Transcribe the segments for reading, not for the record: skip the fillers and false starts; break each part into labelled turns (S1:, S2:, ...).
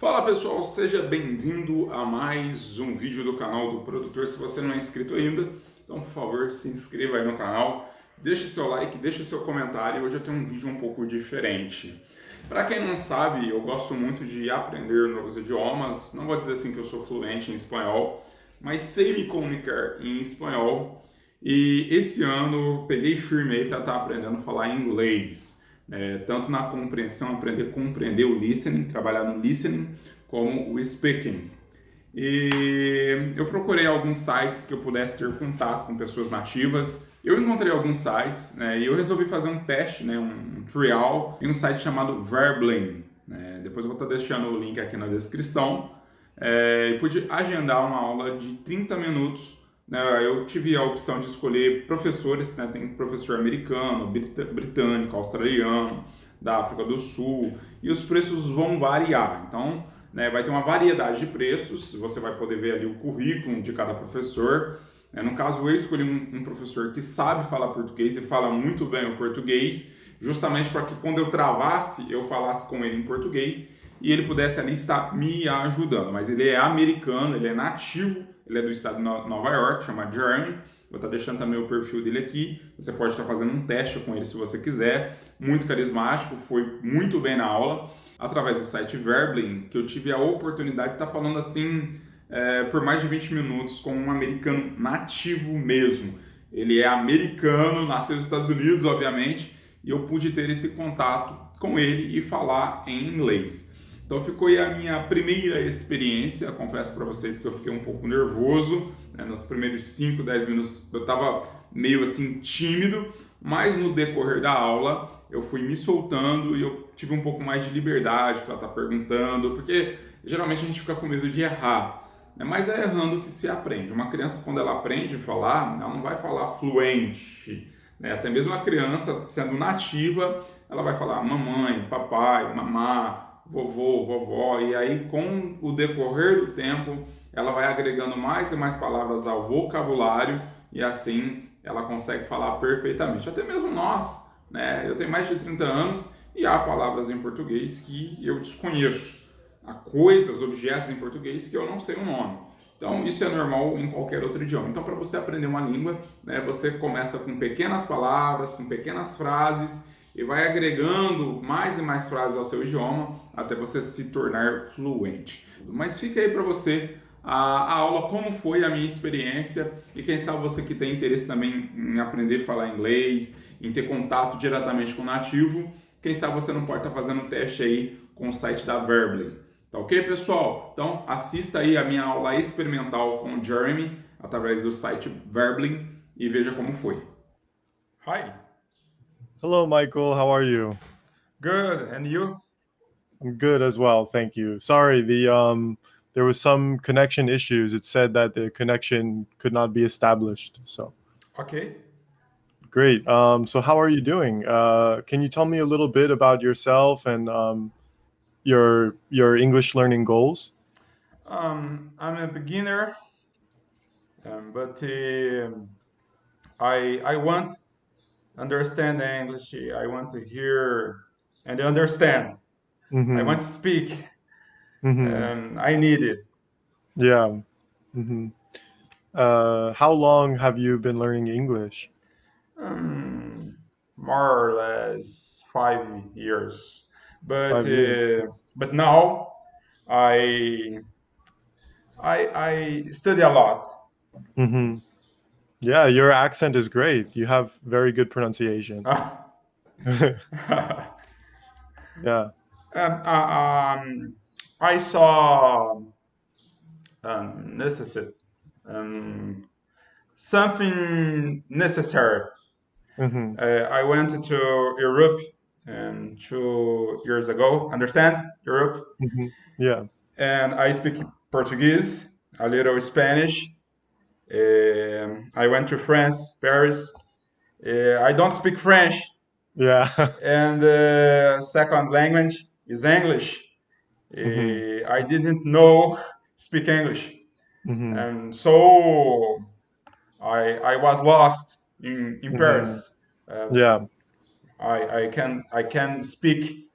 S1: Fala pessoal, seja bem-vindo a mais um vídeo do canal do produtor. Se você não é inscrito ainda, então por favor se inscreva aí no canal, deixe seu like, deixe seu comentário. Hoje eu tenho um vídeo um pouco diferente. Para quem não sabe, eu gosto muito de aprender novos idiomas. Não vou dizer assim que eu sou fluente em espanhol, mas sei me comunicar em espanhol. E esse ano peguei firme aí para estar aprendendo a falar inglês. Tanto na compreensão, aprender a compreender o listening, trabalhar no listening, como o speaking. E eu procurei alguns sites que eu pudesse ter contato com pessoas nativas. Eu encontrei alguns sites, né, e eu resolvi fazer um teste, né, um trial, em um site chamado Verbling. Né. Depois eu vou estar deixando o link aqui na descrição. E pude agendar uma aula de 30 minutos. Né, eu tive a opção de escolher professores, né, tem professor americano, britânico, australiano, da África do Sul, e os preços vão variar. Então, né, vai ter uma variedade de preços, você vai poder ver ali o currículo de cada professor. No caso, eu escolhi um professor que sabe falar português e fala muito bem o português, justamente para que quando eu travasse, eu falasse com ele em português e ele pudesse ali estar me ajudando. Mas ele é americano, ele é nativo, ele é do estado de Nova York, chama Jeremy. Vou estar deixando também o perfil dele aqui. Você pode estar fazendo um teste com ele se você quiser. Muito carismático, foi muito bem na aula. Através do site Verbling, que eu tive a oportunidade de estar falando assim por mais de 20 minutos com um americano nativo mesmo. Ele é americano, nasceu nos Estados Unidos, obviamente, e eu pude ter esse contato com ele e falar em inglês. Então ficou aí a minha primeira experiência. Confesso para vocês que eu fiquei um pouco nervoso, né? Nos primeiros 5, 10 minutos eu estava meio assim tímido, mas no decorrer da aula eu fui me soltando e eu tive um pouco mais de liberdade para estar perguntando, porque geralmente a gente fica com medo de errar, né? Mas é errando que se aprende. Uma criança, quando ela aprende a falar, ela não vai falar fluente, né? Até mesmo a criança sendo nativa, ela vai falar mamãe, papai, mamá, vovô, vovó, e aí com o decorrer do tempo ela vai agregando mais e mais palavras ao vocabulário e assim ela consegue falar perfeitamente. Até mesmo nós, né? Eu tenho mais de 30 anos e há palavras em português que eu desconheço. Há coisas, objetos em português que eu não sei o nome. Então, isso é normal em qualquer outro idioma. Então, para você aprender uma língua, né, você começa com pequenas palavras, com pequenas frases, e vai agregando mais e mais frases ao seu idioma até você se tornar fluente. Mas fica aí para você a aula, como foi a minha experiência, e quem sabe você que tem interesse também em aprender a falar inglês, em ter contato diretamente com o nativo, quem sabe você não pode estar fazendo um teste aí com o site da Verbling. Tá ok, pessoal? Então assista aí a minha aula experimental com o Jeremy através do site Verbling e veja como foi. Hi.
S2: Hello, Michael. How are you?
S1: Good, and you?
S2: I'm good as well, thank you. Sorry, there was some connection issues. It said that the connection could not be established. So
S1: Okay.
S2: great. So how are you doing? Can you tell me a little bit about yourself and your English learning goals?
S1: I'm a beginner, but I want understand English. I want to hear and understand. I
S2: Mm-hmm.
S1: want to speak.
S2: Mm-hmm.
S1: I need it.
S2: Yeah. Mm-hmm. How long have you been learning English?
S1: Um, More or less 5 years, but
S2: 5 years.
S1: but now I I study a lot.
S2: Mm-hmm. Yeah, your accent is great. You have very good pronunciation. Yeah.
S1: Um, uh, um, I saw necessary um, something necessary.
S2: Mm-hmm.
S1: I went to Europe 2 years ago. Understand Europe,
S2: Mm-hmm. Yeah.
S1: and I speak Portuguese, a little Spanish. I went to France, Paris. I don't speak French,
S2: Yeah.
S1: and the second language is English.
S2: Hmm.
S1: I didn't know speak English,
S2: Hmm.
S1: and so I was lost in
S2: Hmm.
S1: Paris. Uh,
S2: Yeah.
S1: I can speak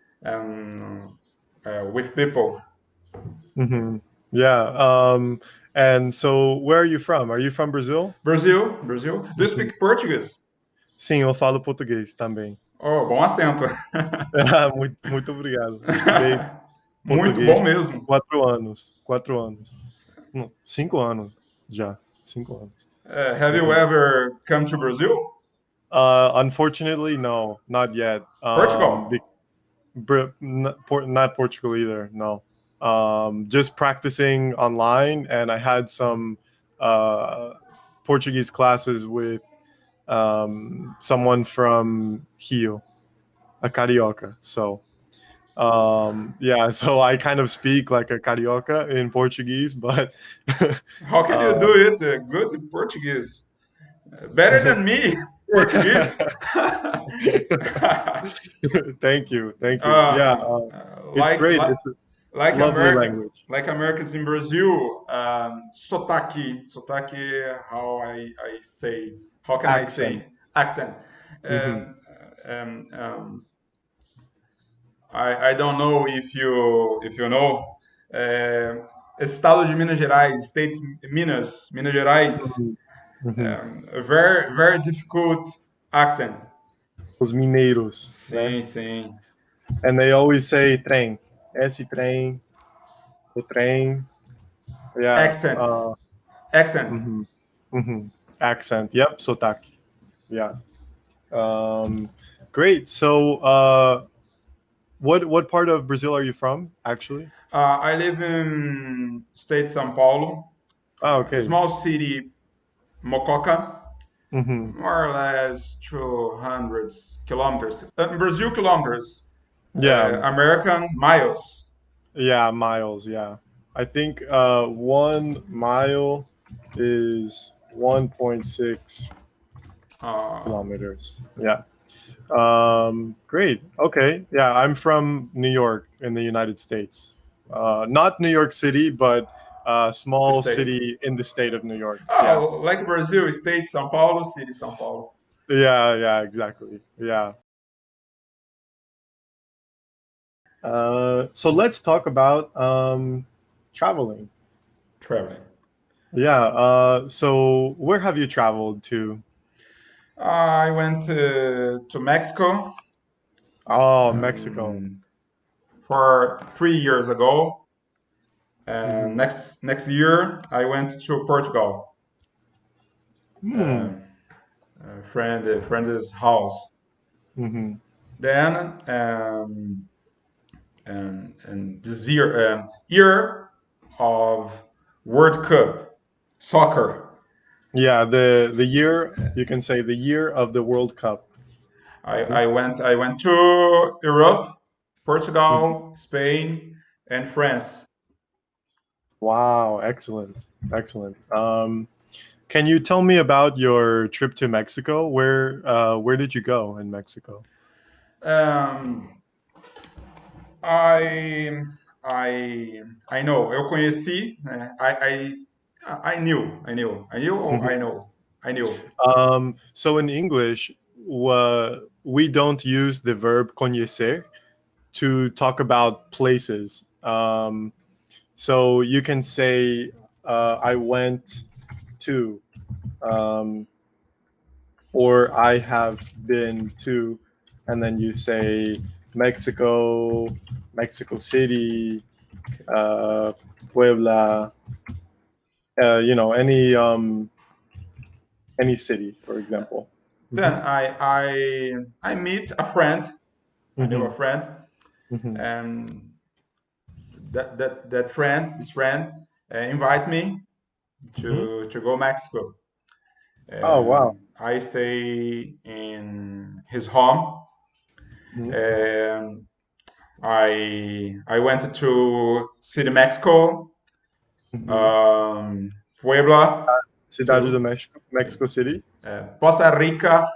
S1: with people.
S2: Hmm. Yeah. And so, where are you from? Are you from Brazil?
S1: Brazil, Brazil. Do you
S2: Uhum.
S1: speak Portuguese?
S2: Sim, eu falo português também.
S1: Oh, bom acento.
S2: Muito obrigado. Eu estudei
S1: Muito bom
S2: português por
S1: mesmo.
S2: 4 anos. 4 anos. Não, 5 anos já. 5 anos.
S1: Have you
S2: Uhum.
S1: ever come to Brazil?
S2: Unfortunately, no, not yet.
S1: Portugal.
S2: Not Portugal either. No. Just practicing online, and I had some uh, Portuguese classes with someone from Rio, a carioca. So yeah, so I kind of speak like a carioca in Portuguese, but
S1: How can you
S2: uh,
S1: do it good in Portuguese? Better than me, Portuguese.
S2: thank you. Yeah,
S1: uh,
S2: it's
S1: like,
S2: great.
S1: like
S2: It's a lovely language.
S1: Like Americans in Brazil, sotaque. I say, how can I
S2: Accent.
S1: say accent?
S2: Hmm.
S1: Um, um, um, I don't know if you know. Estado de Minas Gerais, states Minas Gerais,
S2: Hmm. Hmm.
S1: a very difficult accent.
S2: Os mineiros, né?
S1: Sim, sim.
S2: And they always say trem. Esse trem, o trem. Yeah.
S1: Accent, accent.
S2: Hmm. Hmm. Accent. Yep. Sotaque. Yeah. Um, Great. So, what part of Brazil are you from, actually?
S1: I live in state São Paulo,
S2: Oh, okay.
S1: small city Mococa,
S2: Hmm.
S1: more or less 200 kilometers. Brazil kilometers,
S2: Yeah.
S1: American miles.
S2: Yeah. Miles. Yeah. I think 1 mile is 1.6
S1: Uh,
S2: kilometers. Yeah. Great. Okay. Yeah. I'm from New York in the United States. Not New York City, but a small
S1: state.
S2: city in the state of New York. Yeah.
S1: Oh, like Brazil, state São Paulo, city São Paulo.
S2: Yeah. Yeah. Exactly. Yeah. So let's talk about traveling.
S1: Traveling.
S2: Yeah. So where have you traveled to?
S1: I went to Mexico
S2: Oh, Mexico.
S1: um, for 3 years ago. And
S2: Hmm.
S1: next year, I went to Portugal,
S2: Hmm.
S1: um, a friend's house.
S2: Hmm.
S1: Then, and this year of World Cup soccer,
S2: Yeah. The year, you can say, the year of the World Cup.
S1: I went to Europe,
S2: Mhm.
S1: Portugal, Spain, and France.
S2: Wow. Excellent. Excellent. Can you tell me about your trip to Mexico? Where did you go in Mexico?
S1: Um, I I know. Eu conheci. Né? I knew. Or I
S2: Mhm.
S1: know. I knew.
S2: So in English, we don't use the verb conhecer to talk about places. So you can say, I went to, um, or I have been to, and then you say Mexico, Mexico City, uh, Puebla, any city, for example.
S1: Then
S2: Hmm.
S1: I meet a friend. I knew a
S2: Hmm.
S1: friend,
S2: Hmm.
S1: and this friend, invite me
S2: Hmm.
S1: to go Mexico.
S2: Oh, wow.
S1: I stay in his home.
S2: Hmm.
S1: And I went to City Mexico,
S2: Hmm.
S1: um, Puebla,
S2: Cidade do
S1: too,
S2: México, Mexico City.
S1: Costa Rica,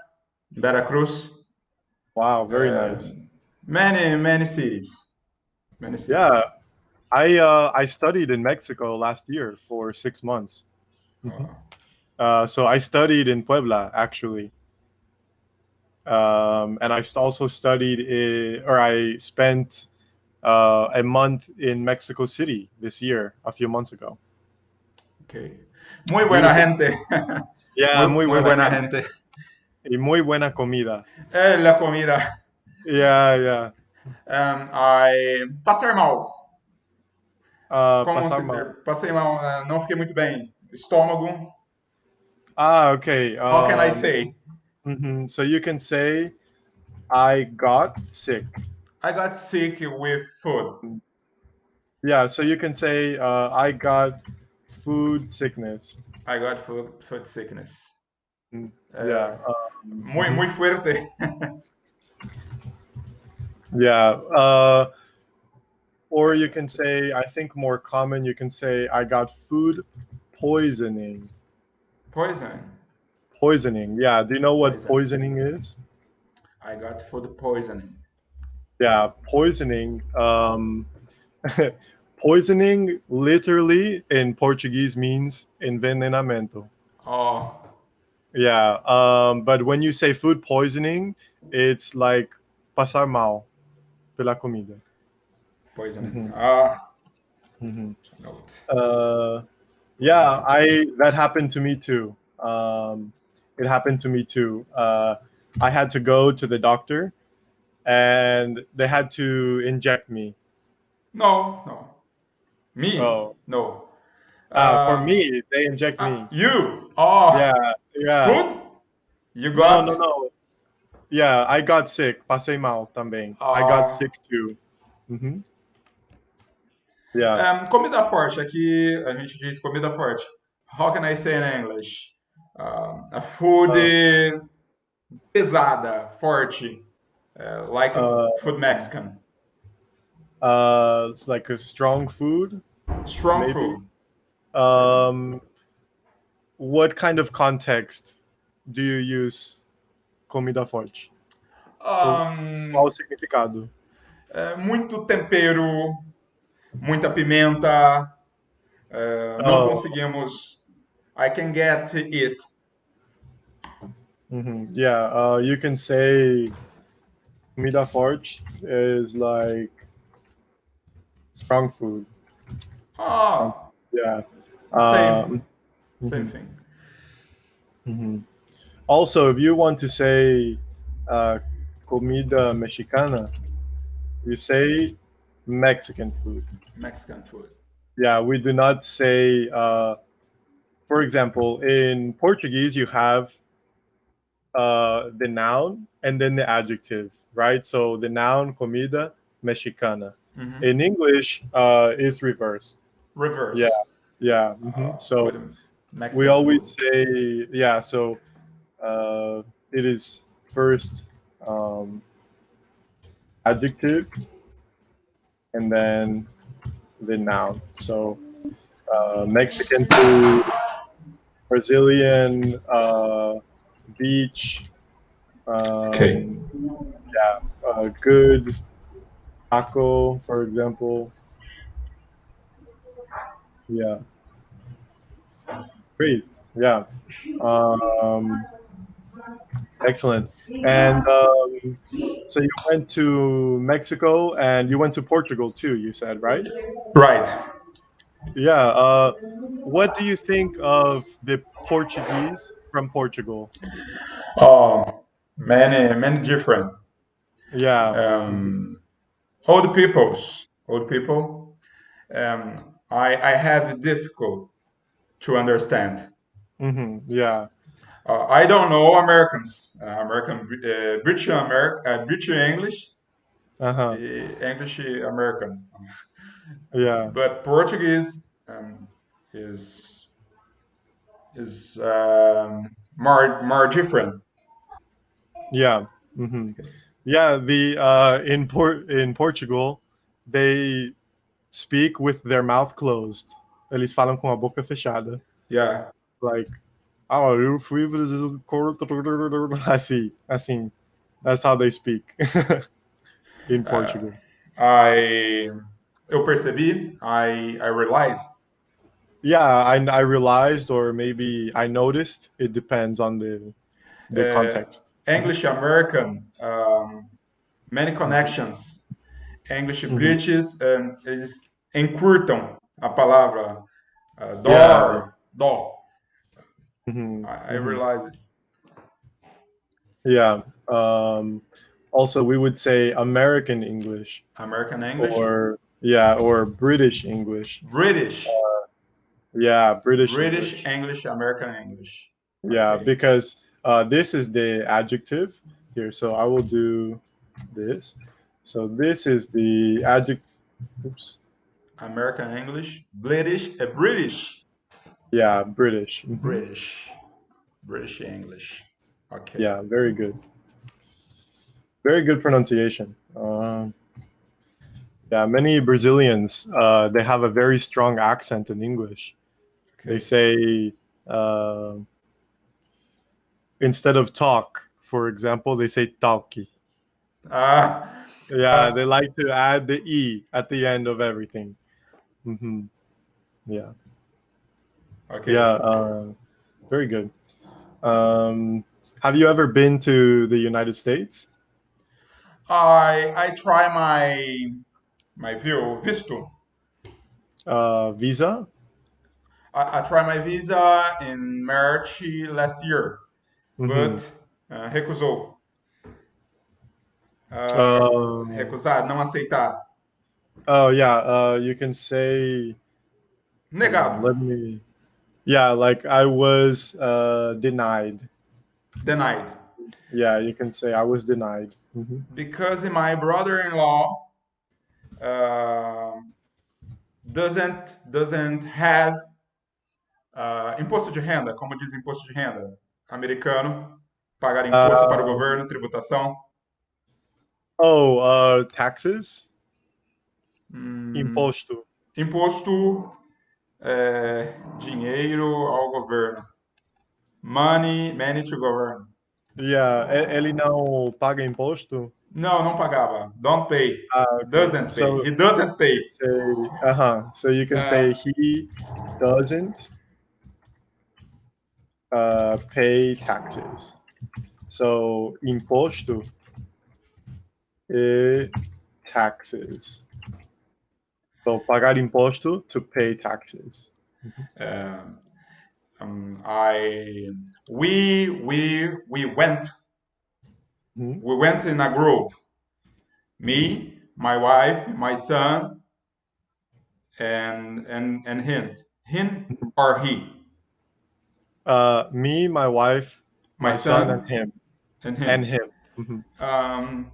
S1: Veracruz,
S2: Wow, very
S1: uh,
S2: nice.
S1: many cities, many
S2: Yeah,
S1: cities.
S2: I studied in Mexico last year for 6 months. Hmm.
S1: Uh,
S2: So I studied in Puebla actually, and I also studied or I spent a month in Mexico City this year, a few months ago.
S1: Okay. Muy buena
S2: Beautiful.
S1: gente.
S2: Yeah, muy
S1: Muy
S2: buena
S1: buena
S2: gente
S1: gente.
S2: y muy buena comida.
S1: La comida.
S2: Yeah, yeah.
S1: Passar mal. Como se
S2: Pasar mal.
S1: dizer? Passei mal, não fiquei muito bem. Estômago.
S2: Okay.
S1: How can I say?
S2: So you can say, I got sick.
S1: I got sick with food.
S2: Yeah, so you can say, I got food sickness.
S1: I got food sickness.
S2: Yeah.
S1: Muy fuerte.
S2: Yeah. Or you can say, I think more common, you can say, I got food poisoning.
S1: Poison.
S2: Poisoning. Yeah. Do you know what
S1: Poison.
S2: poisoning is?
S1: I got food poisoning.
S2: Yeah. Poisoning. Poisoning literally in Portuguese means envenenamento.
S1: Oh,
S2: Yeah. But when you say food poisoning, it's like pasar mal pela comida.
S1: poisoning.
S2: Mhm.
S1: Note.
S2: Yeah, that happened to me too. It happened to me too. I had to go to the doctor, and they had to inject me.
S1: No. Me?
S2: Oh,
S1: No.
S2: for
S1: Uh,
S2: me, they inject me.
S1: you?
S2: Yeah,
S1: Oh,
S2: yeah.
S1: food? You
S2: No, no,
S1: got?
S2: no. Yeah, I got sick. Passei mal também. I got
S1: Uh,
S2: sick too. hmm Yeah.
S1: comida forte. Aqui a gente diz comida forte. How can I say in English? A food
S2: Uh,
S1: pesada, forte. Like
S2: uh,
S1: food Mexican.
S2: it's like a strong food,
S1: Strong
S2: maybe.
S1: food.
S2: Um, what kind of context do you use comida forte? Qual o
S1: Um,
S2: significado?
S1: muito tempero, muita pimenta. Não
S2: Oh,
S1: conseguimos. I can get it.
S2: yeah. You can say comida forte is like strong food.
S1: Ah,
S2: Yeah.
S1: same,
S2: Um,
S1: same
S2: mhm,
S1: thing.
S2: mhm. Also, if you want to say comida mexicana, you say Mexican food.
S1: Mexican food.
S2: Yeah, we do not say. For example, in Portuguese, you have the noun and then the adjective, right? So the noun comida mexicana. In English, is reversed. Yeah,
S1: Reverse.
S2: yeah. So
S1: With
S2: we
S1: Mexican food.
S2: always say, yeah. So it is first um, adjective and then the noun. So Mexican food, Brazilian beach,
S1: Okay.
S2: um, good taco, for example. Yeah, great. Yeah, um, excellent. And so you went to Mexico and you went to Portugal too. You said, right?
S1: Right.
S2: Yeah. What do you think of the Portuguese from Portugal?
S1: Many different.
S2: Yeah.
S1: Um, old people. I have difficult to understand.
S2: Yeah.
S1: I don't know Americans. British English,
S2: Uh huh.
S1: English American,
S2: Yeah.
S1: but Portuguese is more different.
S2: Yeah. Yeah. The in Portugal, they speak with their mouth closed. Eles falam com a boca fechada.
S1: Yeah,
S2: Like, oh, eu fui assim. That's how they speak in Portugal.
S1: I eu percebi, I realized
S2: Yeah, I realized, or maybe I noticed. It depends on the context.
S1: English American many
S2: Mhm.
S1: connections English
S2: Mhm.
S1: British, eles encurtam a palavra
S2: Yeah.
S1: door, door.
S2: Mhm.
S1: I
S2: Mhm.
S1: realize it.
S2: Yeah. Also, we would say American English,
S1: American English,
S2: or yeah, or British English.
S1: British,
S2: Yeah, British
S1: British
S2: English.
S1: English, American English.
S2: Yeah,
S1: Okay.
S2: because this is the adjective here. So I will do this. So this is the adjective. Oops.
S1: American English, British, British,
S2: Yeah, British.
S1: British, British English. Okay.
S2: Yeah, very good. Very good pronunciation. Yeah, many Brazilians they have a very strong accent in English. They
S1: Okay.
S2: say instead of talk, for example, they say talkie.
S1: Ah,
S2: Yeah, they like to add the e at the end of everything. Hmm. Yeah, yeah,
S1: okay.
S2: very good. Have you ever been to the United States?
S1: I try my visto.
S2: Visa?
S1: I tried my visa in March last year,
S2: Hmm.
S1: but recusou.
S2: Uh,
S1: Recusar, não aceitar.
S2: oh yeah, you can say. Hold on,
S1: Negado.
S2: let me. Yeah, like I was denied.
S1: Denied.
S2: Yeah, you can say I was denied. Hmm.
S1: Because my brother-in-law uh, doesn't have imposto de renda, como diz imposto de renda? Americano, pagar imposto para o
S2: Um,
S1: governo, tributação.
S2: Taxes,
S1: Hum,
S2: imposto.
S1: imposto, dinheiro ao governo. Money to govern.
S2: Yeah, ele não paga imposto.
S1: Não, não pagava. Don't pay.
S2: Okay.
S1: Doesn't pay. He doesn't pay.
S2: Say, uh-huh. So you can
S1: Uh,
S2: say he doesn't pay taxes. So imposto e taxes. So pagar imposto to pay taxes.
S1: uh, I we went
S2: Mhm.
S1: we went in a group. Me, my wife, my son, and him. Him or he.
S2: Me, my wife,
S1: My
S2: my son, and
S1: son
S2: him,
S1: and
S2: and
S1: him.
S2: him. Mhm.
S1: Um,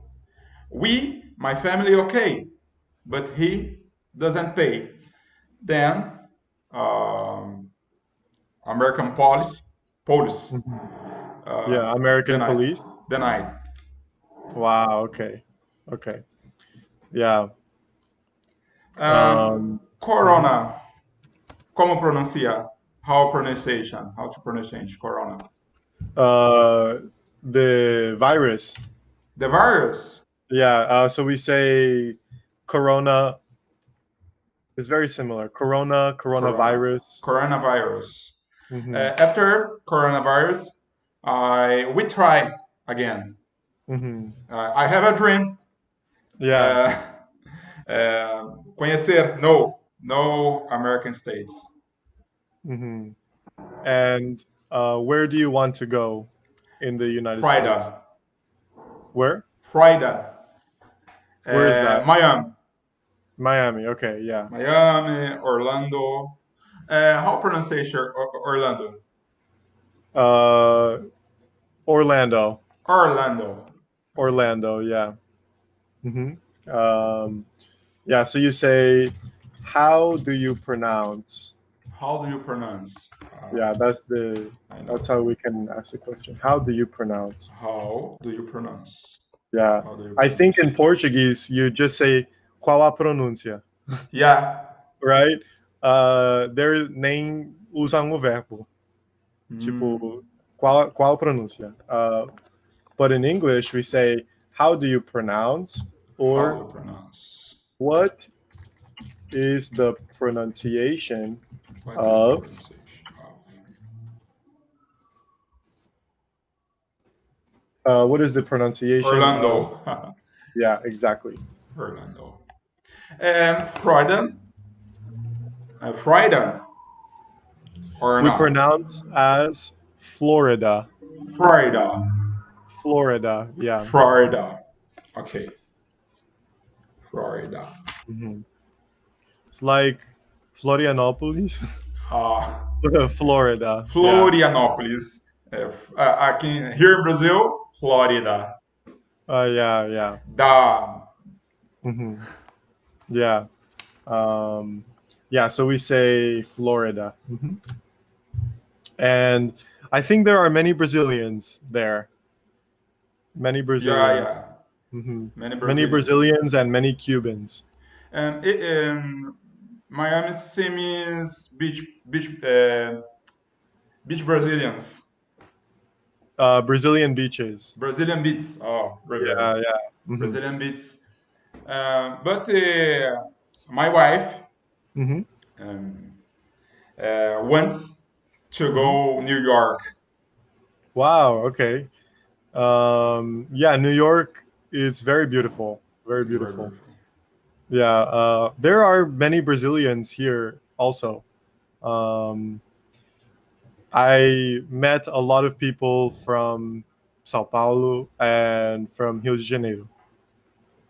S1: my family, okay, but he doesn't pay. Then um, American police
S2: Mhm. Yeah, American
S1: denied,
S2: police.
S1: denied.
S2: Wow. Okay. Okay. Yeah. Mhm.
S1: Corona, como pronuncia? How pronunciation? How to pronunciate corona?
S2: Uh, the virus.
S1: The virus,
S2: Yeah. So we say corona. It's very similar. Corona,
S1: corona,
S2: coronavirus.
S1: coronavirus.
S2: Hmm.
S1: After coronavirus, we try again.
S2: Hmm.
S1: I have a dream.
S2: Yeah.
S1: Uh, conhecer, no American states.
S2: Hmm. And where do you want to go in the United States?
S1: Friday,
S2: Where?
S1: Friday,
S2: Where is that?
S1: Miami,
S2: Miami. Okay. Yeah.
S1: Miami, Orlando. How pronunciation Orlando?
S2: Uh, Orlando.
S1: Orlando.
S2: Orlando. Yeah. Hmm. Um, yeah. So you say, how do you pronounce?
S1: How do you pronounce?
S2: Yeah,
S1: I
S2: that's
S1: know.
S2: how we can ask the question. How do you pronounce?
S1: How do you pronounce?
S2: Yeah,
S1: How do you
S2: I think
S1: pronounce?
S2: in Portuguese you just say qual a pronúncia,
S1: Yeah.
S2: right? There nem usam o verbo, tipo qual a pronúncia. But in English we say how do you pronounce
S1: How do
S2: or
S1: you pronounce?
S2: what is the pronunciation
S1: What is the
S2: of
S1: pronunciation of
S2: what is the pronunciation of
S1: Orlando?
S2: yeah exactly.
S1: Orlando. Friday, Friday or
S2: We
S1: not?
S2: pronounce as Florida.
S1: Florida,
S2: Florida, yeah.
S1: Florida. Okay, Florida.
S2: Hmm. It's like Florianopolis,
S1: Uh,
S2: Florida, yeah.
S1: Florianópolis. Here in Brazil, Florida.
S2: Yeah, yeah.
S1: Da.
S2: Hmm. Yeah. Um, yeah, so we say Florida. Hmm. And I think there are many Brazilians there. Many
S1: Yeah,
S2: Brazilians.
S1: yeah.
S2: Hmm.
S1: Many
S2: Many
S1: Brazilians.
S2: Brazilians and many Cubans.
S1: Miami seems beach Brazilians.
S2: Brazilian beaches.
S1: Brazilian beats. Oh,
S2: Yeah,
S1: reverse.
S2: yeah. Hmm.
S1: Brazilian beats. But my wife
S2: Hmm.
S1: um, wants to
S2: Hmm.
S1: go New York.
S2: Wow, okay. Yeah, New York is very beautiful. Very
S1: It's very
S2: beautiful.
S1: beautiful.
S2: Yeah, there are many Brazilians here also. Um, I met a lot of people from Sao Paulo and from Rio de Janeiro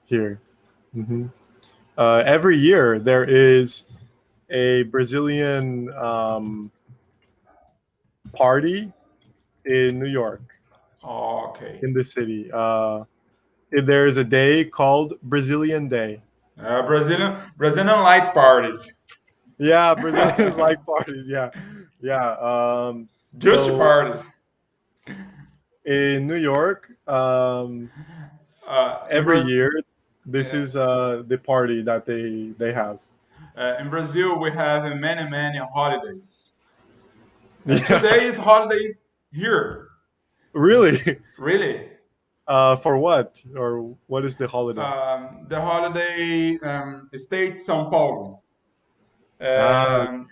S2: here. Hmm. Every year there is a Brazilian party in New York,
S1: Okay.
S2: in the city. There is a day called Brazilian Day.
S1: Brazilian like parties.
S2: Yeah, Brazilians like parties. Yeah, yeah.
S1: Just
S2: So
S1: parties.
S2: in New York,
S1: In,
S2: every year, this
S1: uh,
S2: is the party that they have.
S1: in Brazil, we have many holidays.
S2: Yeah,
S1: Today is holiday here.
S2: really.
S1: Really.
S2: For what, or what is the holiday?
S1: The holiday state São Paulo.
S2: Ah,
S1: Um,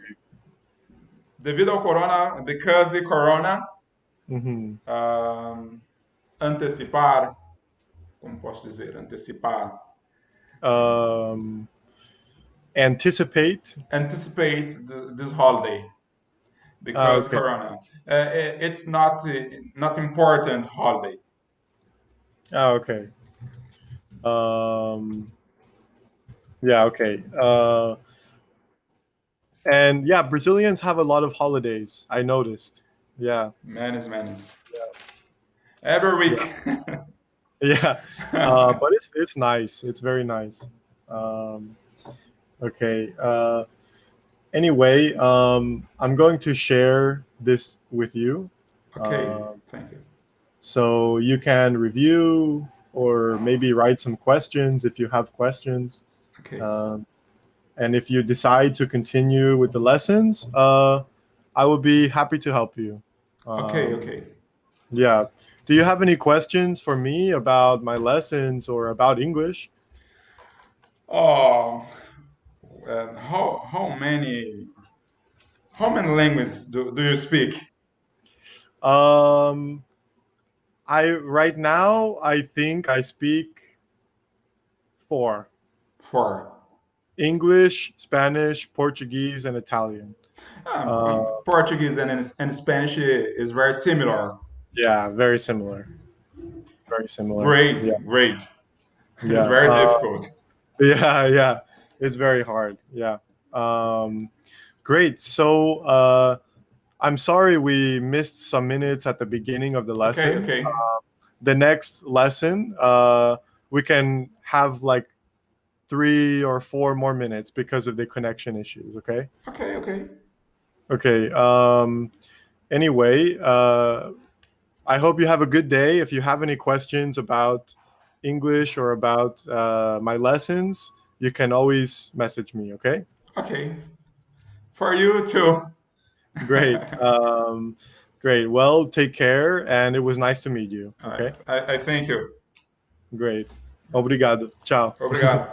S1: devido ao corona, because the corona,
S2: hmm.
S1: um, antecipar, como posso dizer, antecipar,
S2: um, Anticipate.
S1: anticipate this holiday because
S2: Okay.
S1: corona. It's not important holiday.
S2: Okay. Um, yeah. Okay. And yeah, Brazilians have a lot of holidays. I noticed. Yeah.
S1: Many. Every
S2: Yeah.
S1: week.
S2: Yeah. But it's nice. It's very nice. Um, okay. Anyway, I'm going to share this with you,
S1: Okay,
S2: uh,
S1: thank you.
S2: so you can review or maybe write some questions if you have questions.
S1: Okay,
S2: Um, and if you decide to continue with the lessons, I will be happy to help you. Um,
S1: okay.
S2: yeah. Do you have any questions for me about my lessons or about English?
S1: Oh, how many languages do you speak?
S2: Um, I right now I think I speak four:
S1: Four.
S2: English, Spanish, Portuguese, and Italian. Uh,
S1: Portuguese and Spanish is very similar.
S2: yeah, very similar. Very similar. Yeah,
S1: Great. It's
S2: yeah,
S1: very difficult.
S2: yeah, yeah. It's very hard. Yeah. Um, Great. So I'm sorry we missed some minutes at the beginning of the lesson.
S1: Okay.
S2: The next lesson, we can have like 3 or 4 more minutes because of the connection issues. Okay.
S1: Okay.
S2: Okay. Anyway, I hope you have a good day. If you have any questions about English or about my lessons, you can always message me. Okay.
S1: Okay. For you too.
S2: Great. Great. Well, take care, and it was nice to meet you.
S1: I,
S2: Okay.
S1: I thank you.
S2: Great. Obrigado. Ciao.
S1: Obrigado.